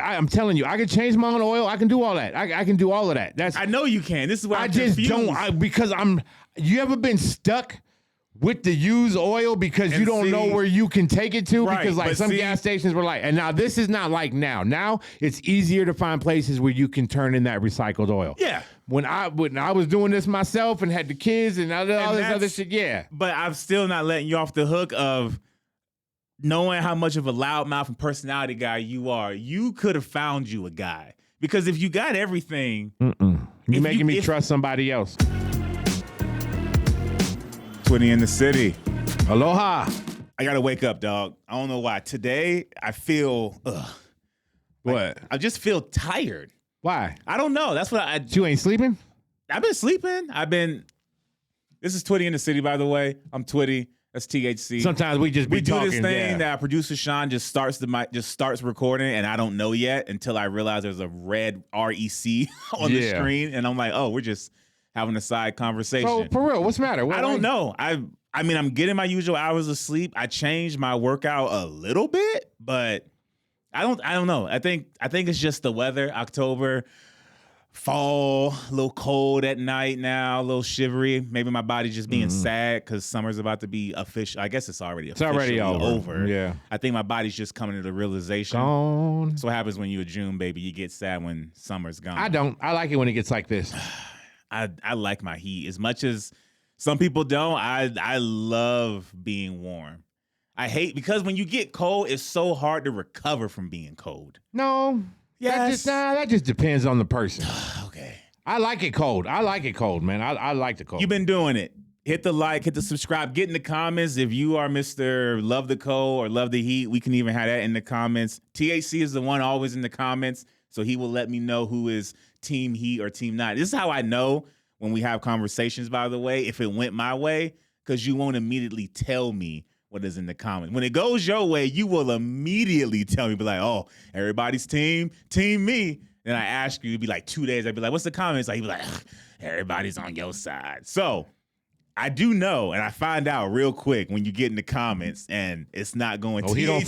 I'm telling you, I can change my own oil. I can do all that. I can do all of that. I know you can. This is why I I'm just confused. don't because you ever been stuck with the used oil because you don't know where you can take it to? Right, because like some gas stations were like, and now this is not like now. Now it's easier to find places where you can turn in that recycled oil. Yeah. When I was doing this myself and had the kids and all this other shit, yeah. But I'm still not letting you off the hook of knowing how much of a loudmouth and personality guy you are. You could have found you a guy. Because if you got everything... You're making me trust somebody else. Twitty in the city. Aloha. I gotta wake up, dog. I don't know why. Today, I feel... What? I just feel tired. Why? I don't know. That's what You ain't sleeping? I've been sleeping. This is Twitty in the city, by the way. I'm Twitty. That's THC. Sometimes we just be talking. We do this thing that our producer Sean just starts recording, and I don't know yet until I realize there's a red REC on the screen, and I'm like, oh, we're just having a side conversation. So for real, what's the matter? I don't know. I mean, I'm getting my usual hours of sleep. I changed my workout a little bit, but I don't know. I think it's just the weather. October, fall, a little cold at night now, a little shivery. Maybe my body's just being sad because summer's about to be official. I guess it's already over. Yeah. I think my body's just coming to the realization. Gone. That's what happens when you're a June baby. You get sad when summer's gone. I don't. I like it when it gets like this. I like my heat as much as some people don't. I love being warm. I hate because when you get cold, it's so hard to recover from being cold. No. Yes. That just depends on the person. Okay. I like it cold, man. I like the cold. You've been doing it. Hit the like, hit the subscribe, get in the comments. If you are Mr. Love the Cold or Love the Heat, we can even have that in the comments. THC is the one always in the comments, so he will let me know who is Team Heat or Team Not. This is how I know when we have conversations, by the way, if it went my way, because you won't immediately tell me what is in the comments. When it goes your way, you will immediately tell me, be like, oh, everybody's team me. Then I ask you, it'd be like 2 days. I'd be like, what's the comments? Like, you'd be like, everybody's on your side. So I do know, and I find out real quick when you get in the comments, and it's not going to. He don't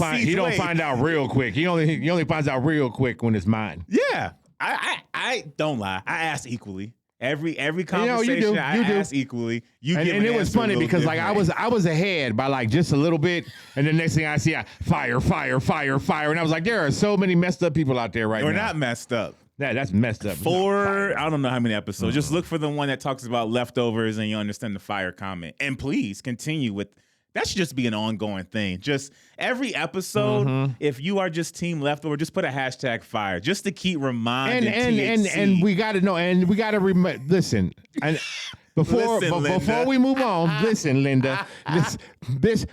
find out real quick. He only finds out real quick when it's mine. Yeah, I don't lie. I ask equally. Every conversation I ask equally. And it was funny because like I was ahead by like just a little bit, and the next thing I see, fire, and I was like, there are so many messed up people out there right now. We're not messed up. Yeah, that's messed up. I don't know how many episodes. Just look for the one that talks about leftovers, and you understand the fire comment. And please continue with. That should just be an ongoing thing. Just every episode, if you are just team leftover, just put a hashtag fire just to keep reminding THC. And we got to know, and we got to listen. And before we move on, listen, Linda.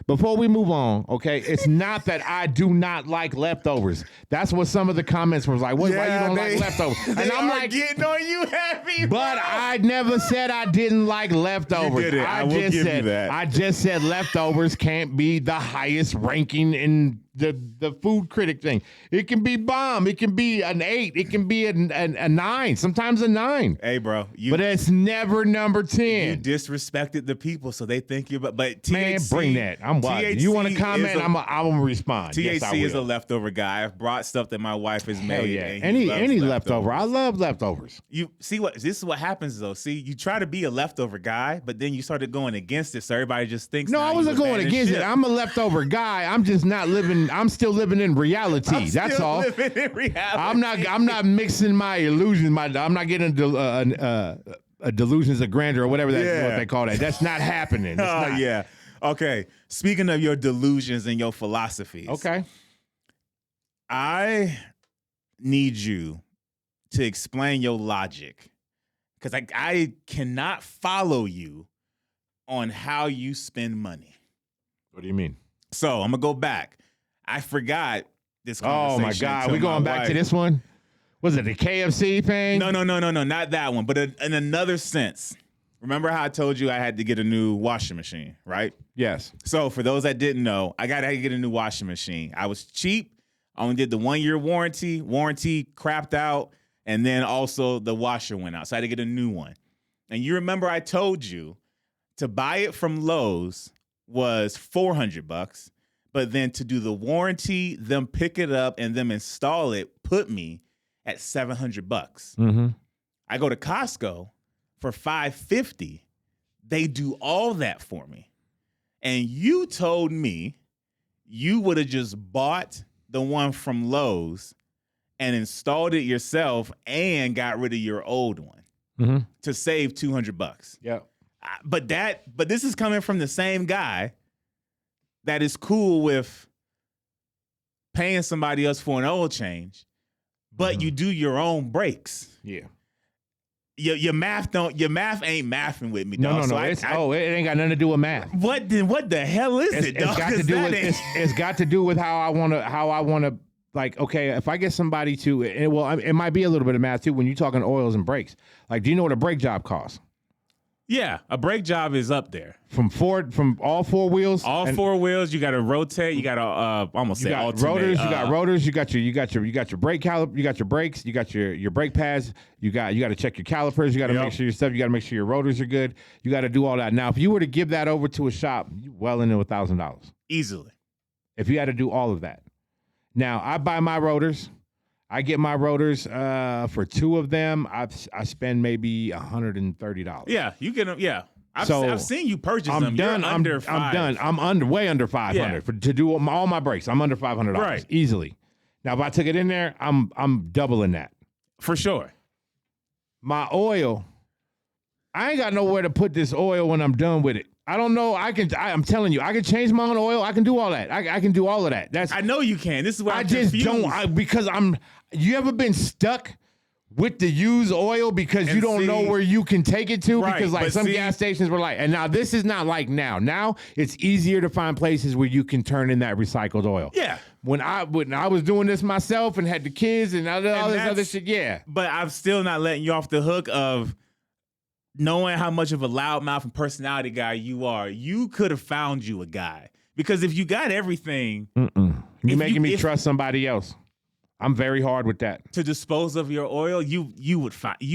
Before we move on, okay? It's not that I do not like leftovers. That's what some of the comments was like. Why you don't like leftovers? And I'm like, getting on you heavy. But I never said I didn't like leftovers. You did it. I just said leftovers can't be the highest ranking in the food critic thing. It can be bomb. It can be an 8. It can be a 9. Sometimes a 9. Hey, bro. But it's never number 10. You disrespected the people, so they think you're. But THC, man, bring that. I'm watching. You want to comment? I'm gonna respond. THC is a leftover guy. I've brought stuff that my wife has made. Yeah. Any leftover. I love leftovers. You see this is what happens though. See, you try to be a leftover guy, but then you started going against it, so everybody just thinks. No, I wasn't going against it. I'm a leftover guy. I'm just not living. I'm still living in reality. That's all. Living in reality. I'm not mixing my illusions. I'm not getting delusions of grandeur or whatever that's what they call that. That's not happening. Yeah. Okay. Speaking of your delusions and your philosophies. Okay. I need you to explain your logic because I cannot follow you on how you spend money. What do you mean? So I'm gonna go back. I forgot this conversation. Oh my God, we going back to this one? Was it the KFC thing? No, not that one. But in another sense, remember how I told you I had to get a new washing machine, right? Yes. So for those that didn't know, I got to get a new washing machine. I was cheap. I only did the 1-year warranty. Warranty crapped out, and then also the washer went out. So I had to get a new one. And you remember I told you to buy it from Lowe's was $400, But then to do the warranty, them pick it up and them install it, put me at $700. Mm-hmm. I go to Costco for $550. They do all that for me. And you told me you would have just bought the one from Lowe's and installed it yourself and got rid of your old one to save $200. Yeah. But this is coming from the same guy that is cool with paying somebody else for an oil change, but you do your own brakes. Yeah. Your math ain't mathing with me, dog. No. It ain't got nothing to do with math. What the hell is it, dog? It's got to do with how I wanna like, okay, if I get somebody to, it might be a little bit of math too when you're talking oils and brakes. Like, do you know what a brake job costs? Yeah, a brake job is up there. From all four wheels. All four wheels. You got to rotate. You got to alternate. Rotors. You got rotors. You got your brake caliper. You got your brakes. You got your brake pads. You got to check your calipers. You got to make sure your stuff. You got to make sure your rotors are good. You got to do all that. Now, if you were to give that over to a shop, you well into $1,000 easily. If you had to do all of that. Now, I buy my rotors. I get my rotors for two of them. I spend maybe $130. Yeah, you get them. Yeah, I've seen you purchase them. I'm done. I'm way under $500 to do all my brakes. I'm under $500 easily. Now, if I took it in there, I'm doubling that for sure. My oil, I ain't got nowhere to put this oil when I'm done with it. I don't know. I'm telling you, I can change my own oil. I can do all that. I can do all of that. I know you can. This is why I just confused. don't. Because you ever been stuck with the used oil because you don't know where you can take it to? Because gas stations were like, and now this is not like now. Now it's easier to find places where you can turn in that recycled oil. Yeah. When I was doing this myself and had the kids and all this other shit, yeah. But I'm still not letting you off the hook of knowing how much of a loudmouth and personality guy you are. You could have found you a guy. Because if you got everything... You're making me trust somebody else. I'm very hard with that. To dispose of your oil, you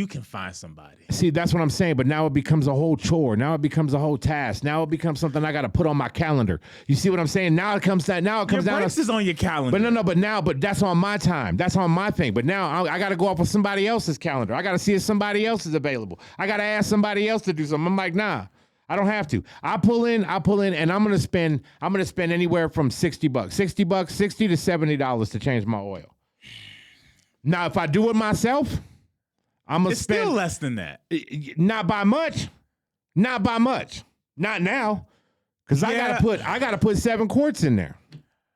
can find somebody. See, that's what I'm saying. But now it becomes a whole chore. Now it becomes a whole task. Now it becomes something I got to put on my calendar. You see what I'm saying? Now it comes down. Your brakes is on your calendar. But that's on my time. That's on my thing. But now I got to go off with somebody else's calendar. I got to see if somebody else is available. I got to ask somebody else to do something. I'm like, nah. I don't have to. I pull in, and I'm gonna spend anywhere from $60, $60 to $70 to change my oil. Now, if I do it myself, I'm gonna spend still less than that. Not by much. Not now, because I gotta put 7 quarts in there.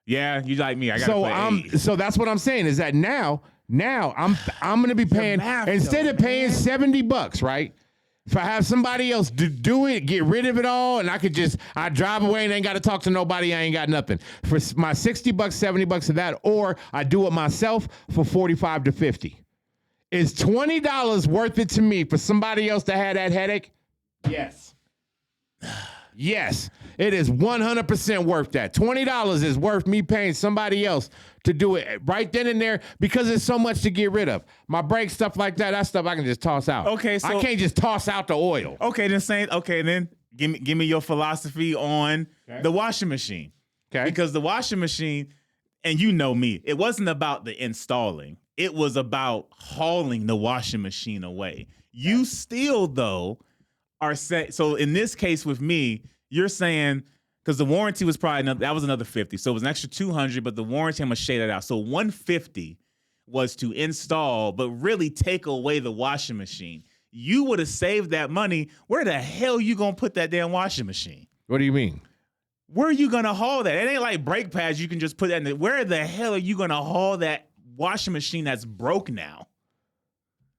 Yeah, you like me. I gotta put 8. So that's what I'm saying is that now I'm gonna be paying instead of paying $70, right? If I have somebody else do it, get rid of it all, and I drive away and ain't got to talk to nobody, I ain't got nothing. For my $60, $70 of that, or I do it myself for $45 to $50. Is $20 worth it to me for somebody else to have that headache? Yes. Yes, it is 100% worth that. $20 is worth me paying somebody else to do it right then and there because there's so much to get rid of. My brake stuff like that stuff I can just toss out. Okay, so I can't just toss out the oil. Okay, then give me your philosophy on the washing machine. Okay. Because the washing machine, and you know me, it wasn't about the installing. It was about hauling the washing machine away. You still though are saying, so in this case with me, you're saying, because the warranty was probably that was another $50, so it was an extra $200, but the warranty, I'm gonna shade it out. So $150 was to install, but really take away the washing machine. You would have saved that money. Where the hell you gonna put that damn washing machine? What do you mean? Where are you gonna haul that? It ain't like brake pads. You can just put that in there. Where the hell are you gonna haul that washing machine that's broke now?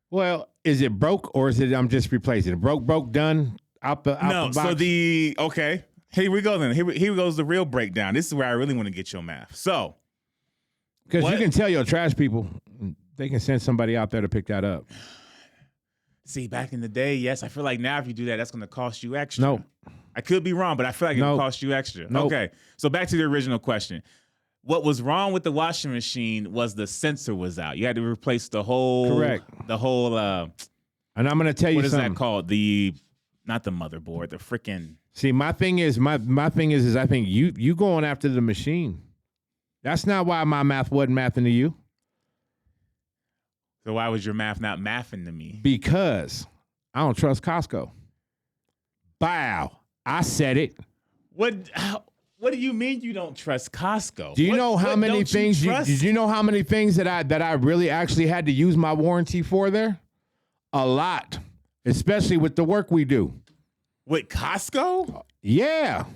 Well, is it broke or is it I'm just replacing it? Broke, done, out the box? So okay. Here we go then. Here goes the real breakdown. This is where I really want to get your math. So, because you can tell your trash people, they can send somebody out there to pick that up. See, back in the day, yes. I feel like now if you do that, that's going to cost you extra. No. I could be wrong, but I feel like it will cost you extra. Nope. Okay, so back to the original question. What was wrong with the washing machine was the sensor was out. You had to replace the whole... Correct. The whole... and I'm going to tell you something. What is that called? Not the motherboard, the freaking... See, my thing is I think you going after the machine. That's not why my math wasn't mathing to you. So why was your math not mathing to me? Because I don't trust Costco. Bow. I said it. What do you mean you don't trust Costco? Do you know how many things? Did you know how many things that I really actually had to use my warranty for there? A lot, especially with the work we do. With Costco? Yeah.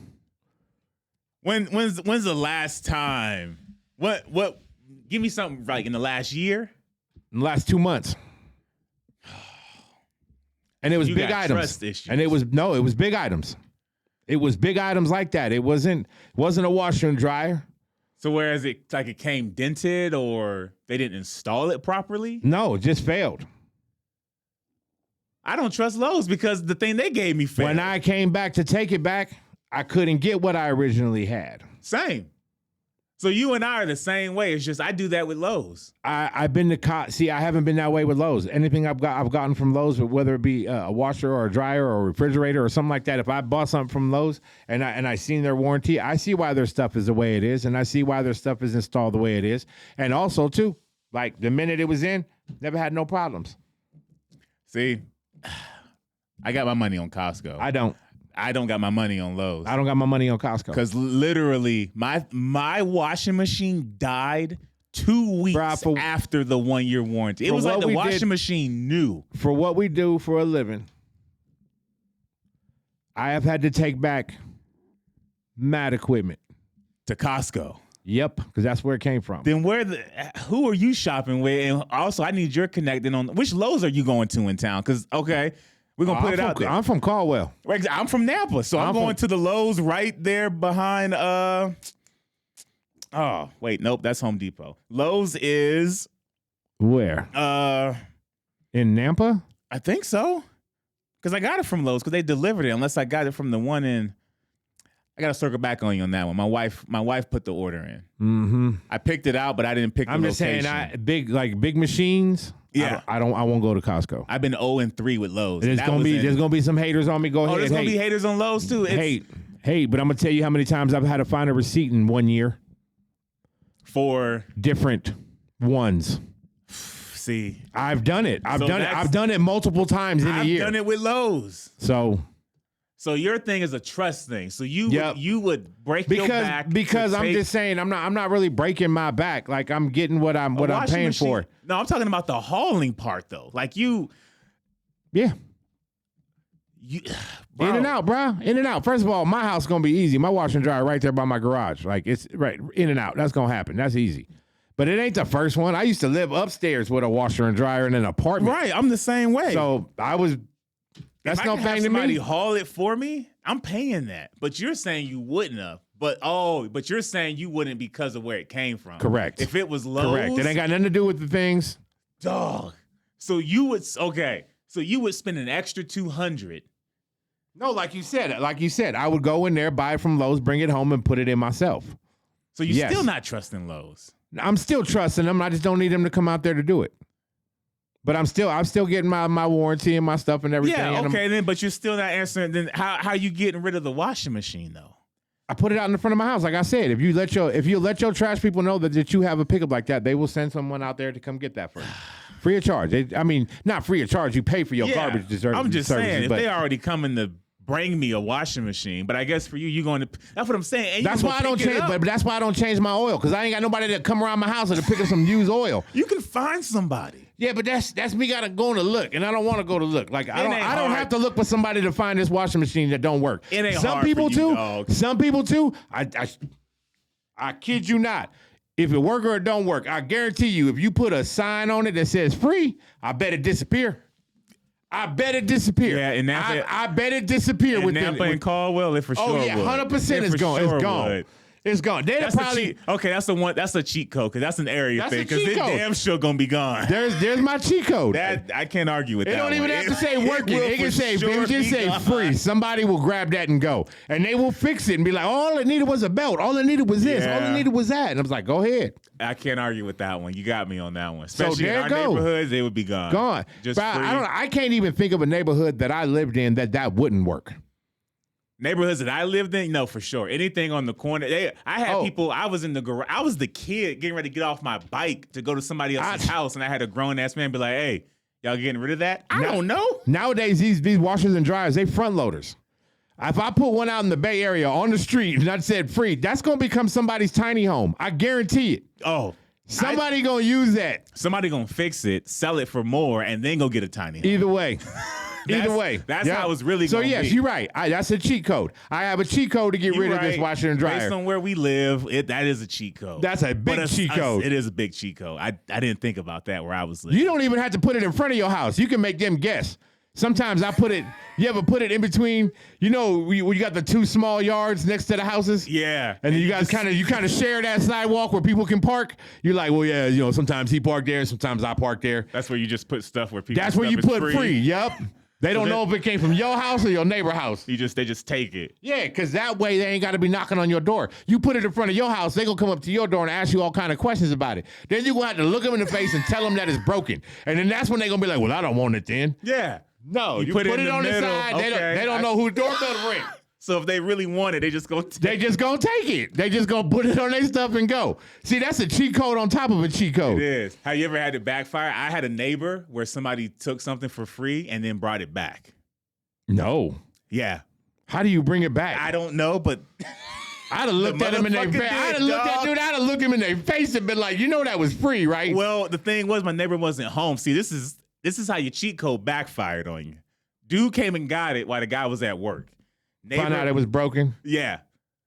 When's the last time? What? Give me something like in the last year. In the last 2 months. And it was big items. Trust issues. And it was big items. It was big items like that. It wasn't a washer and dryer. So whereas it came dented or they didn't install it properly? No, it just failed. I don't trust Lowe's because the thing they gave me failed. When I came back to take it back, I couldn't get what I originally had. Same. So you and I are the same way. It's just I do that with Lowe's. I've been to see. I haven't been that way with Lowe's. Anything I've gotten from Lowe's, whether it be a washer or a dryer or a refrigerator or something like that. If I bought something from Lowe's and I seen their warranty, I see why their stuff is the way it is, and I see why their stuff is installed the way it is. And also too, like the minute it was in, never had no problems. See, I got my money on Costco. I don't got my money on Lowe's. I don't got my money on Costco. Because literally, my washing machine died 2 weeks after the 1 year warranty. It was like the washing machine knew. For what we do for a living, I have had to take back mad equipment To Costco. Yep, because that's where it came from. Then who are you shopping with? And also, I need your connecting on which Lowe's are you going to in town? Because we're gonna put it out there. I'm from Caldwell. I'm from Napa, so I'm going to the Lowe's right there behind. Oh wait, nope, that's Home Depot. Lowe's is where? In Nampa? I think so, because I got it from Lowe's because they delivered it. Unless I got it from the one in. I gotta circle back on you on that one. My wife put the order in. Mm-hmm. I picked it out, but I didn't pick the location. I'm just saying, big machines. Yeah, I won't go to Costco. I've been 0-3 with Lowe's. There's gonna be some haters on me. Go ahead. There's gonna be haters on Lowe's too. Hate, but I'm gonna tell you how many times I've had to find a receipt in 1 year for different ones. See, I've done it. I've done it multiple times in a year. I've done it with Lowe's. So your thing is a trust thing. So you would break your back because I'm just saying I'm not really breaking my back. Like I'm getting what I'm paying for. No, I'm talking about the hauling part though. Like you. Yeah. Bro. In and out, bro. In and out. First of all, my house is gonna be easy. My washer and dryer right there by my garage. Like it's right in and out. That's gonna happen. That's easy. But it ain't the first one. I used to live upstairs with a washer and dryer in an apartment. Right. I'm the same way. So I was. That's no thing to me. Somebody haul it for me. I'm paying that. But you're saying you wouldn't have. But you're saying you wouldn't because of where it came from. Correct. If it was Lowe's. Correct. It ain't got nothing to do with the things. Dog. So you would spend an extra $200. No, like you said, I would go in there, buy it from Lowe's, bring it home, and put it in myself. So you're still not trusting Lowe's. I'm still trusting them. I just don't need them to come out there to do it. But I'm still getting my warranty and my stuff and everything. Yeah, okay, then. But you're still not answering. Then how you getting rid of the washing machine though? I put it out in the front of my house. Like I said, if you let your trash people know that you have a pickup like that, they will send someone out there to come get that for you, free of charge. Not free of charge. You pay for your garbage services. I'm just saying, if they already coming to bring me a washing machine, but I guess for you, you're going to. That's what I'm saying. And that's why I don't change. But that's why I don't change my oil because I ain't got nobody to come around my house and to pick up some used oil. You can find somebody. Yeah, but that's me gotta go to look, and I don't want to go to look. Like I don't have to look for somebody to find this washing machine that don't work. It ain't some hard people for you, too. dog. Some people too. I kid you not. If it work or it don't work, I guarantee you, if you put a sign on it that says free, I bet it disappear. Yeah, and Napa, I bet it disappear with Napa and Caldwell. It for sure. Oh yeah, 100% is gone. It's gone. It's gone. That's That's a cheat code because that's an area thing because it's damn sure gonna be gone. There's my cheat code. That I can't argue with. It don't even have to say working. It can say gone. Free. Somebody will grab that and go, and they will fix it and be like, all it needed was a belt. All it needed was this. Yeah. All it needed was that. And I was like, go ahead. I can't argue with that one. You got me on that one. Especially there in our neighborhoods, they would be gone. Just free. I can't even think of a neighborhood that I lived in that wouldn't work. Neighborhoods that I lived in, no, for sure. Anything on the corner. I had people, I was in the garage. I was the kid getting ready to get off my bike to go to somebody else's house, and I had a grown-ass man be like, hey, y'all getting rid of that? I don't know. Nowadays, these washers and dryers, they front loaders. If I put one out in the Bay Area on the street and I said free, that's going to become somebody's tiny home. I guarantee it. Oh. Somebody going to use that. Somebody going to fix it, sell it for more, and then go get a tiny home. Either way. That's how it's really going to be. So, yes, you're right. That's a cheat code. I have a cheat code to get rid of this washer and dryer. Based on where we live, that is a cheat code. That's a big cheat code. It is a big cheat code. I didn't think about that where I was living. You don't even have to put it in front of your house. You can make them guess. Sometimes I put it, you ever put it in between, you got the 2 small yards next to the houses? Yeah. And then you guys kind of share that sidewalk where people can park. You're like, well, yeah, sometimes he parked there, sometimes I park there. That's where you just put stuff where people. That's where you put free. Yep. They don't know if it came from your house or your neighbor's house. They just take it. Yeah, because that way they ain't got to be knocking on your door. You put it in front of your house, they going to come up to your door and ask you all kind of questions about it. Then you're going to have to look them in the face and tell them that it's broken. And then that's when they're going to be like, well, I don't want it then. Yeah. No, you put it on the side. Okay. They don't know whose doorbell to ring. So if they really want it, they just go take it. They just gonna put it on their stuff and go. See, that's a cheat code on top of a cheat code. It is. Have you ever had it backfire? I had a neighbor where somebody took something for free and then brought it back. No. Yeah. How do you bring it back? I don't know, but I'd have looked at him in their face. I'd have looked him in their face and been like, that was free, right? Well, the thing was, my neighbor wasn't home. See, this is how your cheat code backfired on you. Dude came and got it while the guy was at work. Found out it was broken. Yeah.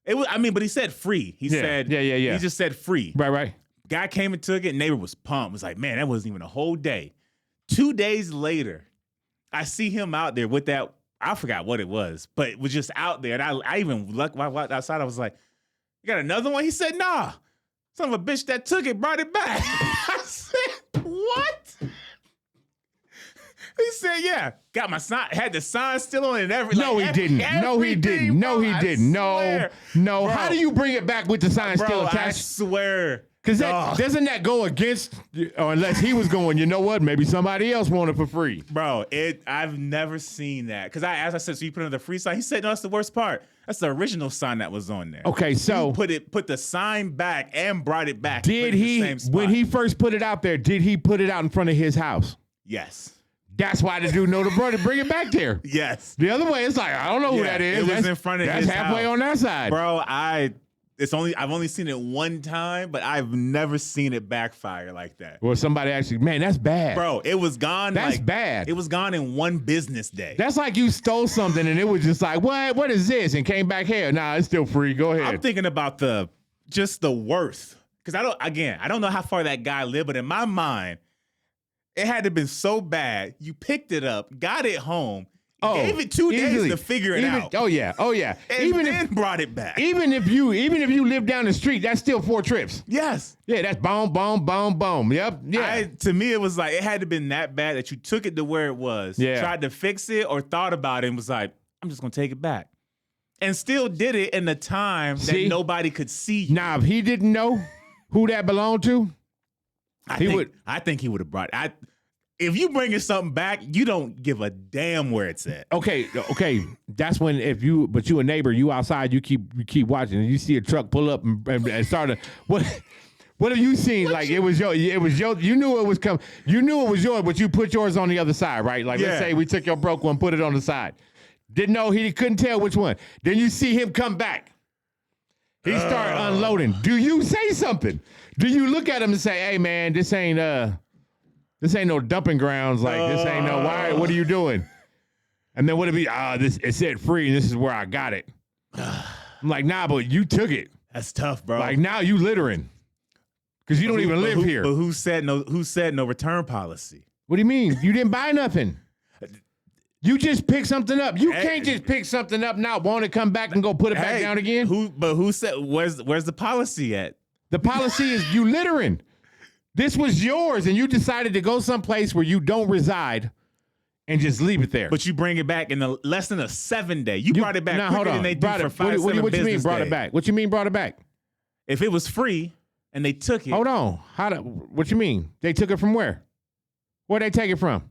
It was. But he said free. He said, yeah. He just said free. Right. Guy came and took it. Neighbor was pumped. Was like, man, that wasn't even a whole day. 2 days later, I see him out there with that. I forgot what it was, but it was just out there. And I even looked outside. I was like, you got another one? He said, nah. Son of a bitch that took it brought it back. I said, what? He said, yeah, got my sign, had the sign still on and everything. No, he didn't. No, he didn't. No, he didn't. No. Bro. How do you bring it back with the sign still attached? I swear. Because doesn't that go against, or unless he was going, you know what, maybe somebody else wanted for free. Bro, I've never seen that. Because as I said, so you put on the free sign. He said, no, that's the worst part. That's the original sign that was on there. Okay, so. You put the sign back and brought it back. Did he, when he first put it out there, did he put it out in front of his house? Yes. That's why the dude know to bring it back there. Yes. The other way, it's like, I don't know who that is. It was in front of his house. That's halfway on that side. Bro, I've only seen it one time, but I've never seen it backfire like that. Well, somebody actually, man, that's bad. Bro, it was gone. That's bad. It was gone in one business day. That's like you stole something and it was just like, what is this? And came back here. Nah, it's still free. Go ahead. I'm thinking about the worth. Because I don't know how far that guy lived, but in my mind, it had to have been so bad. You picked it up, got it home, gave it 2 days to figure it out. Oh yeah. And then brought it back. Even if you live down the street, that's still 4 trips. Yes. Yeah, that's boom, boom, boom, boom. Yep. Yeah. To me, it was like it had to have been that bad that you took it to where it was, tried to fix it, or thought about it and was like, I'm just gonna take it back. And still did it in the time that nobody could see you. Now, if he didn't know who that belonged to, I think he would have brought it. If you bringing something back, you don't give a damn where it's at. Okay. That's when you a neighbor, you outside, you keep watching, and you see a truck pull up and start to what have you seen? It was your. You knew it was coming. You knew it was yours, but you put yours on the other side, right? Like let's say we took your broke one, put it on the side. Didn't know, he couldn't tell which one. Then you see him come back. He start unloading. Do you say something? Do you look at him and say, "Hey man, this ain't no dumping grounds. Like this ain't no why. What are you doing?" And then what it be? It said free, and this is where I got it. I'm like, nah, but you took it. That's tough, bro. Like now you littering because you don't even live here. But who said no return policy? What do you mean? You didn't buy nothing. You just pick something up. You can't just pick something up, not want to come back and go put it back down again. Who said? Where's the policy at? The policy is you littering. This was yours, and you decided to go someplace where you don't reside and just leave it there. But you bring it back in less than a 7 day. You brought it back quicker than they do for 5 What you mean brought days. it back? What you mean brought it back? If it was free and they took it. Hold on. What you mean? They took it from where? Where'd they take it from?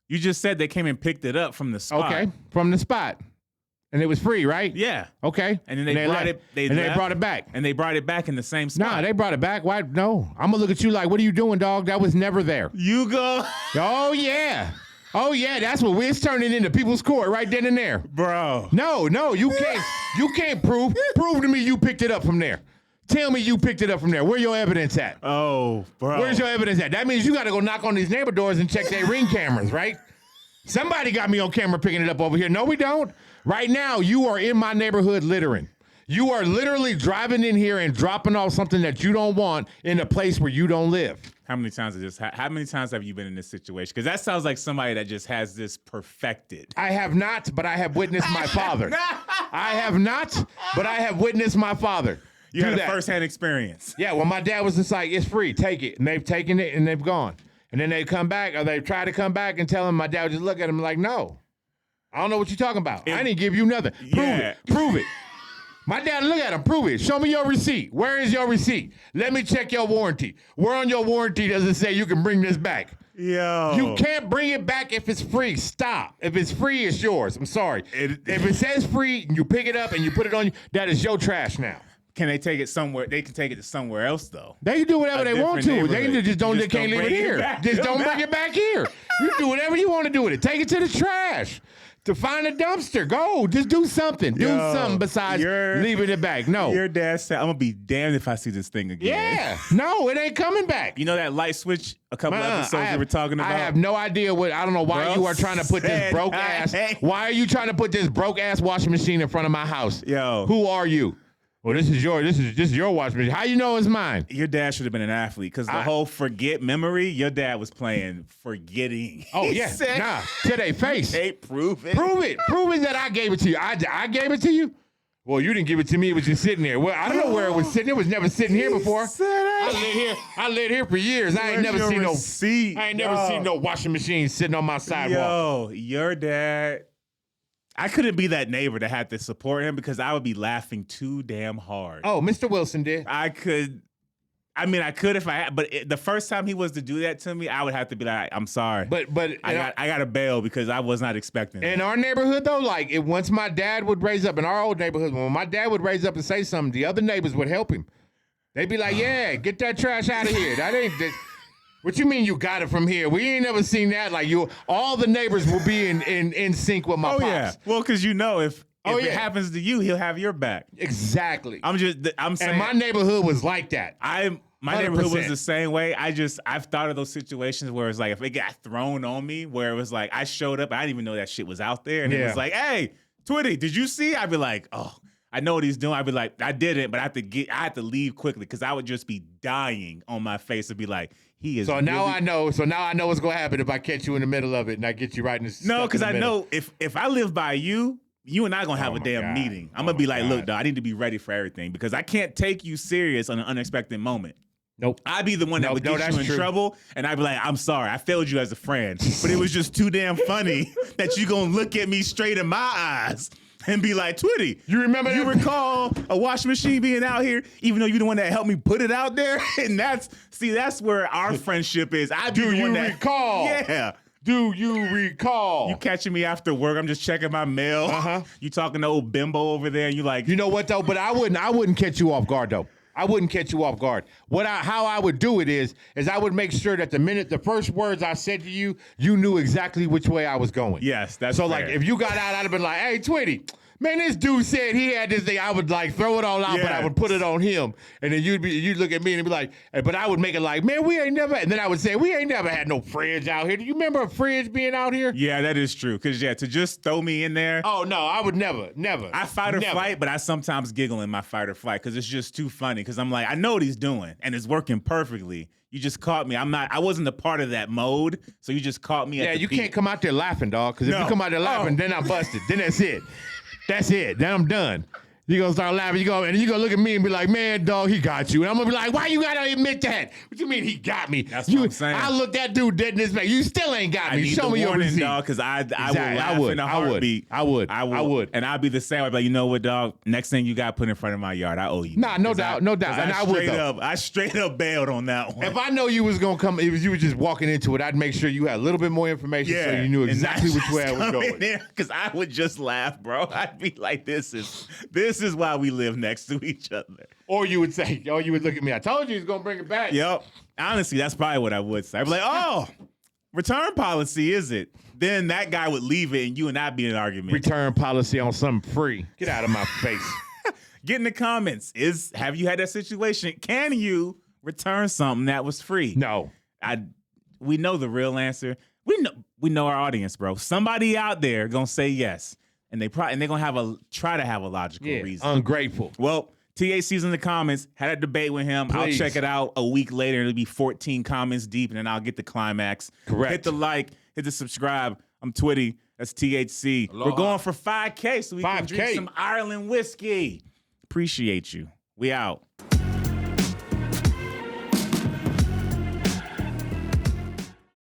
You just said they came and picked it up from the spot. Okay, from the spot. And it was free, right? Yeah. Okay. And then they brought it. They brought it back. And they brought it back in the same spot. Nah, they brought it back. Why? No. I'm gonna look at you like, what are you doing, dog? That was never there. You go. Oh yeah. Oh yeah. That's what we're turning into people's court right then and there, bro. No, you can't. You can't prove. Prove to me you picked it up from there. Tell me you picked it up from there. Where your evidence at? Oh, bro. Where's your evidence at? That means you got to go knock on these neighbor doors and check their Ring cameras, right? Somebody got me on camera picking it up over here. No, we don't. Right now, you are in my neighborhood littering. You are literally driving in here and dropping off something that you don't want in a place where you don't live. How many times have you been in this situation? Because that sounds like somebody that just has this perfected. I have not, but I have witnessed my father. I have not, but I have witnessed my father. You had a firsthand experience. Yeah, well, my dad was just like, it's free, take it. And they've taken it and they've gone. And then they come back, or they try to come back and tell him, my dad would just look at him like, no. I don't know what you're talking about. I didn't give you nothing. Prove it. My dad, look at him. Prove it. Show me your receipt. Where is your receipt? Let me check your warranty. Where on your warranty does it say you can bring this back? Yo. You can't bring it back if it's free. Stop. If it's free, it's yours. I'm sorry. If it says free and you pick it up and you put it on you, that is your trash now. Can they take it somewhere? They can take it to somewhere else, though. They can do whatever they want to. They can't leave it here. Just don't bring it back here. You do whatever you want to do with it. Take it to the trash. To find a dumpster. Go. Just do something. Do something besides leaving it back. No. Your dad said, I'm going to be damned if I see this thing again. Yeah. No, it ain't coming back. You know that light switch a couple episodes we were talking about? I have no idea what. I don't know why you are trying to put this broke ass. Why are you trying to put this broke ass washing machine in front of my house? Yo. Who are you? Well, this is your washing machine. How you know it's mine? Your dad should have been an athlete because the whole forget memory, your dad was playing forgetting. Oh, yeah. To their face. Hey, prove it. Prove it. Prove it that I gave it to you. I gave it to you? Well, you didn't give it to me. It was just sitting there. Well, I don't know where it was sitting. It was never sitting here before. I lived here for years. I ain't never seen no washing machine sitting on my sidewalk. Yo, your dad... I couldn't be that neighbor that had to support him because I would be laughing too damn hard. Oh, Mr. Wilson did. I could if I had, but the first time he was to do that to me, I would have to be like, I'm sorry. But I got to bail because I was not expecting it. In our neighborhood, though, like once my dad would raise up, in our old neighborhood, when my dad would raise up and say something, the other neighbors would help him. They'd be like, yeah, get that trash out of here. That ain't... What you mean you got it from here? We ain't never seen that. Like all the neighbors will be in sync with my pops. Yeah. Well, because if it happens to you, he'll have your back. Exactly. I'm saying. And my neighborhood was like that. My 100%. Neighborhood was the same way. I've thought of those situations where it's like if it got thrown on me, where it was like I showed up, I didn't even know that shit was out there, and it was like, hey, Twitty, did you see? I'd be like, oh. I know what he's doing. I'd be like, I didn't, but I had to leave quickly because I would just be dying on my face and be like, he is. So now I know what's gonna happen if I catch you in the middle of it and I get you right in the. No, because I know if I live by you and I gonna have a damn meeting. I'm gonna be like, look, dog, I need to be ready for everything because I can't take you serious on an unexpected moment. Nope. I'd be the one that would get you in trouble, and I'd be like, I'm sorry, I failed you as a friend, but it was just too damn funny that you gonna look at me straight in my eyes. And be like, Twitty, you recall a washing machine being out here, even though you're the one that helped me put it out there? And that's where our friendship is. Do you recall? Yeah. Do you recall? You catching me after work, I'm just checking my mail. You talking to old bimbo over there, and you like. You know what, though? But I wouldn't catch you off guard, though. I wouldn't catch you off guard. How I would do it is I would make sure that the first words I said to you, you knew exactly which way I was going. Yes, that's so. Fair. Like if you got out, I'd have been like, "Hey, Twitty, man, this dude said he had this thing." I would like throw it all out, but I would put it on him, and then you'd look at me and be like, but I would make it like, "Man, we ain't never," and then I would say, "We ain't never had no fridge out here. Do you remember a fridge being out here?" Yeah, that is true. Because to just throw me in there. Oh no, I would never. I fight or flight, but I sometimes giggle in my fight or flight because it's just too funny. Because I'm like, I know what he's doing, and it's working perfectly. You just caught me. I wasn't a part of that mode, so you just caught me. Yeah, you can't come out there laughing, dog. Because if you come out there laughing, then I'm busted. Then that's it. That's it. Then I'm done. You gonna start laughing. You gonna look at me and be like, man, dog, he got you. And I'm gonna be like, why you gotta admit that? What you mean he got me? That's what I'm saying. I looked that dude dead in his face. You still ain't got me. Show me your receipt, dog, because I will laugh in a heartbeat. I would. And I'd be the same. I'd be like, you know what, dog? Next thing you got put in front of my yard, I owe you. Nah, no doubt. And I straight up bailed on that one. If I know you was gonna come, if you were just walking into it, I'd make sure you had a little bit more information so you knew exactly which way I was going. Because I would just laugh, bro. I'd be like, this is why we live next to each other. Or you would say, you would look at me, I told you he's gonna bring it back. Yep. Honestly, that's probably what I would say. I'd be like, oh, return policy, is it? Then that guy would leave it and you and I be in an argument. Return policy on something free. Get out of my face. Get in the comments. Have you had that situation? Can you return something that was free? No. We know the real answer. We know our audience, bro. Somebody out there gonna say yes. And they're gonna try to have a logical reason. Ungrateful. Well, TAC's in the comments. Had a debate with him. Please. I'll check it out a week later. It'll be 14 comments deep, and then I'll get the climax. Correct. Hit the like. Hit the subscribe. I'm Twitty. That's THC. Aloha. We're going for 5K so we can 5K. drink some Ireland whiskey. Appreciate you. We out.